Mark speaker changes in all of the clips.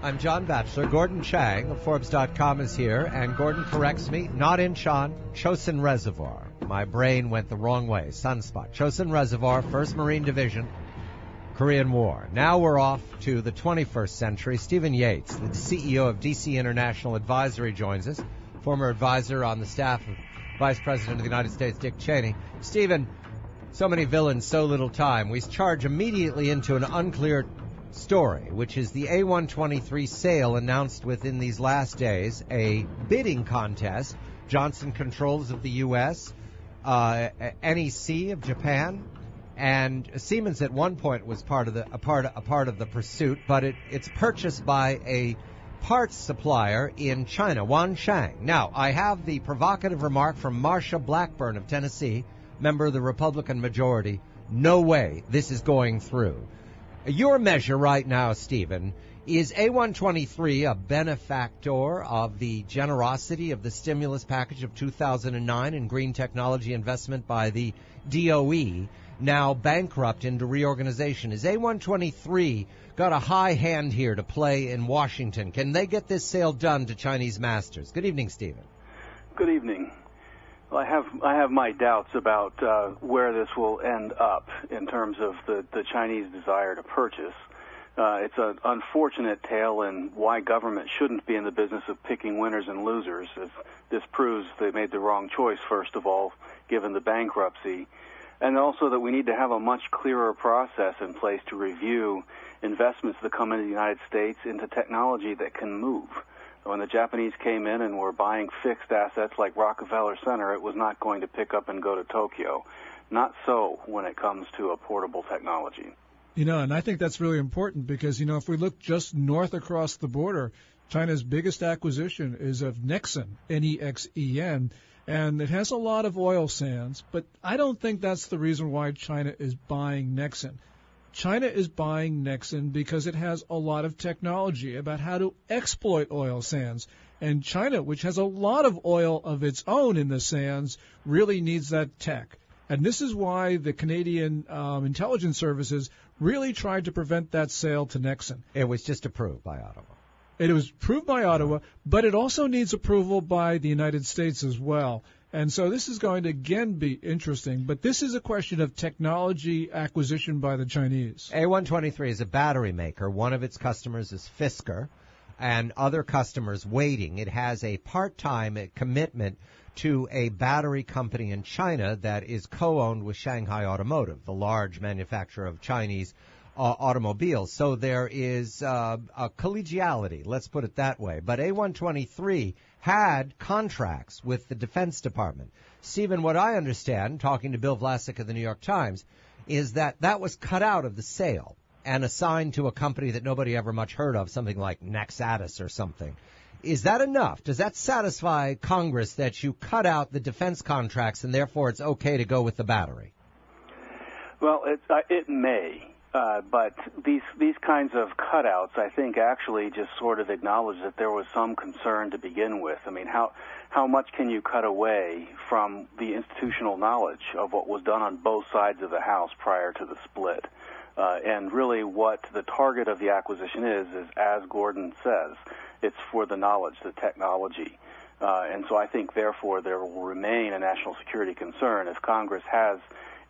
Speaker 1: I'm John Batchelor. Gordon Chang of Forbes.com is here, and Gordon corrects me. Not Incheon, Chosin Reservoir. My brain went the wrong way. Sunspot. Chosin Reservoir, 1st Marine Division, Korean War. Now we're off to the 21st century. Stephen Yates, the CEO of DC International Advisory, joins us. Former advisor on the staff of Vice President of the United States, Dick Cheney. Stephen, so many villains, so little time. We charge immediately into an unclear story, which is the A123 sale announced within these last days, a bidding contest. Johnson Controls of the U.S., NEC of Japan, and Siemens at one point was part of the pursuit, but it's purchased by a parts supplier in China, Chang. Now, I have the provocative remark from Marsha Blackburn of Tennessee, member of the Republican majority. No way this is going through. Your measure right now, Stephen, is A123 a benefactor of the generosity of the stimulus package of 2009 and green technology investment by the DOE, now bankrupt into reorganization? Is A123 got a high hand here to play in Washington? Can they get this sale done to Chinese masters? Good evening, Stephen.
Speaker 2: Good evening. Well, I have my doubts about where this will end up in terms of the Chinese desire to purchase. It's an unfortunate tale, and why government shouldn't be in the business of picking winners and losers. As this proves they made the wrong choice, first of all, given the bankruptcy, and also that we need to have a much clearer process in place to review investments that come into the United States into technology that can move. When the Japanese came in and were buying fixed assets like Rockefeller Center, it was not going to pick up and go to Tokyo. Not so when it comes to a portable technology.
Speaker 3: And I think that's really important because, if we look just north across the border, China's biggest acquisition is of Nexen, N-E-X-E-N, and it has a lot of oil sands, but I don't think that's the reason why China is buying Nexen. China is buying Nexen because it has a lot of technology about how to exploit oil sands. And China, which has a lot of oil of its own in the sands, really needs that tech. And this is why the Canadian intelligence services really tried to prevent that sale to Nexen.
Speaker 1: It was just approved by Ottawa.
Speaker 3: It was approved by Ottawa, but it also needs approval by the United States as well. And so this is going to, again, be interesting. But this is a question of technology acquisition by the Chinese.
Speaker 1: A123 is a battery maker. One of its customers is Fisker, and other customers waiting. It has a part-time commitment to a battery company in China that is co-owned with Shanghai Automotive, the large manufacturer of Chinese automobiles. So there is a collegiality, let's put it that way. But A123 had contracts with the Defense Department. Stephen, what I understand, talking to Bill Vlasic of the New York Times, is that was cut out of the sale and assigned to a company that nobody ever much heard of, something like Nexatus or something. Is that enough? Does that satisfy Congress that you cut out the defense contracts and therefore it's okay to go with the battery?
Speaker 2: Well, it may. But these kinds of cutouts, I think, actually just sort of acknowledge that there was some concern to begin with. I mean, how much can you cut away from the institutional knowledge of what was done on both sides of the house prior to the split? And really what the target of the acquisition is, as Gordon says, it's for the knowledge, the technology. And so I think, therefore, there will remain a national security concern. If Congress has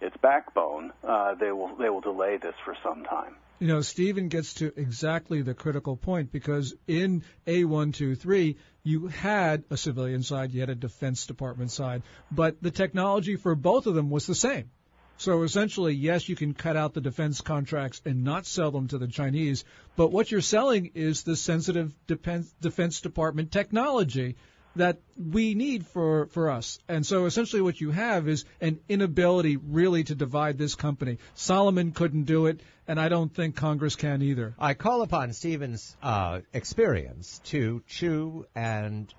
Speaker 2: its backbone, they will delay this for some time.
Speaker 3: Stephen gets to exactly the critical point, because in A123, you had a civilian side, you had a Defense Department side, but the technology for both of them was the same. So essentially, yes, you can cut out the defense contracts and not sell them to the Chinese, but what you're selling is the sensitive Defense Department technology that we need for us. And so essentially what you have is an inability really to divide this company. Solomon couldn't do it, and I don't think Congress can either.
Speaker 1: I call upon Stephen's experience to chew and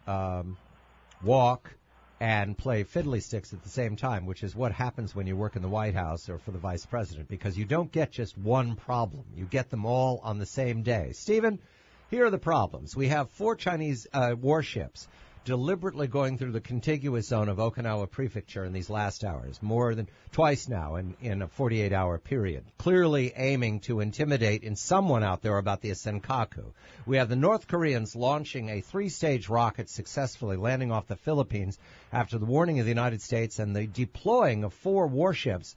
Speaker 1: walk and play fiddly sticks at the same time, which is what happens when you work in the White House or for the vice president, because you don't get just one problem. You get them all on the same day. Stephen, here are the problems. We have 4 Chinese warships deliberately going through the contiguous zone of Okinawa Prefecture in these last hours, more than twice now in a 48-hour period, clearly aiming to intimidate in someone out there about the Senkaku. We have the North Koreans launching a 3-stage rocket successfully, landing off the Philippines after the warning of the United States and the deploying of 4 warships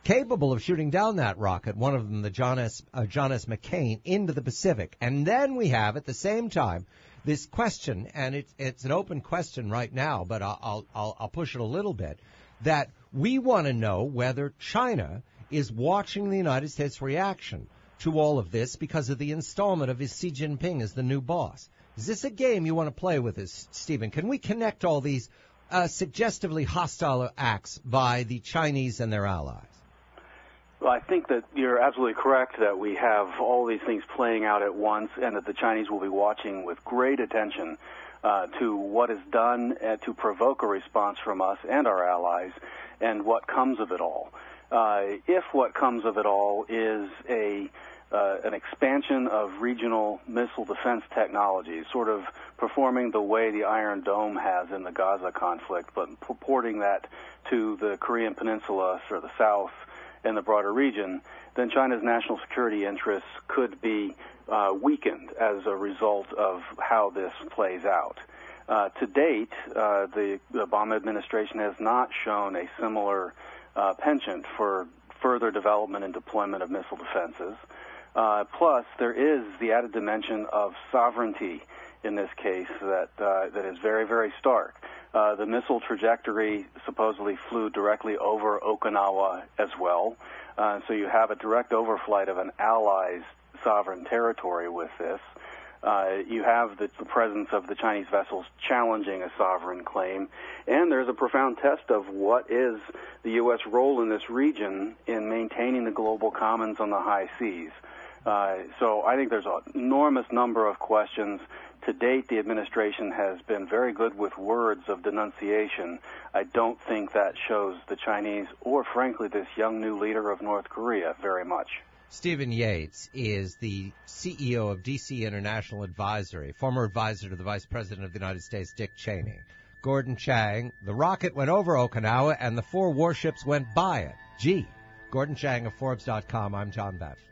Speaker 1: capable of shooting down that rocket, one of them the John S. McCain, into the Pacific. And then we have, at the same time, this question, and it's an open question right now, but I'll push it a little bit, that we want to know whether China is watching the United States' reaction to all of this because of the installment of Xi Jinping as the new boss. Is this a game you want to play with us, Stephen? Can we connect all these suggestively hostile acts by the Chinese and their allies?
Speaker 2: Well, I think that you're absolutely correct that we have all these things playing out at once and that the Chinese will be watching with great attention to what is done to provoke a response from us and our allies and what comes of it all. If what comes of it all is an expansion of regional missile defense technology, sort of performing the way the Iron Dome has in the Gaza conflict, but purporting that to the Korean Peninsula or the South and the broader region, then China's national security interests could be weakened as a result of how this plays out. To date, the Obama administration has not shown a similar penchant for further development and deployment of missile defenses. Plus, there is the added dimension of sovereignty in this case that is very, very stark. The missile trajectory supposedly flew directly over Okinawa as well. So you have a direct overflight of an ally's sovereign territory with this. You have the presence of the Chinese vessels challenging a sovereign claim. And there's a profound test of what is the U.S. role in this region in maintaining the global commons on the high seas. So I think there's an enormous number of questions. To date, the administration has been very good with words of denunciation. I don't think that shows the Chinese or, frankly, this young new leader of North Korea very much.
Speaker 1: Stephen Yates is the CEO of DC International Advisory, former advisor to the Vice President of the United States, Dick Cheney. Gordon Chang, the rocket went over Okinawa and the 4 warships went by it. Gee. Gordon Chang of Forbes.com. I'm John Batchelor.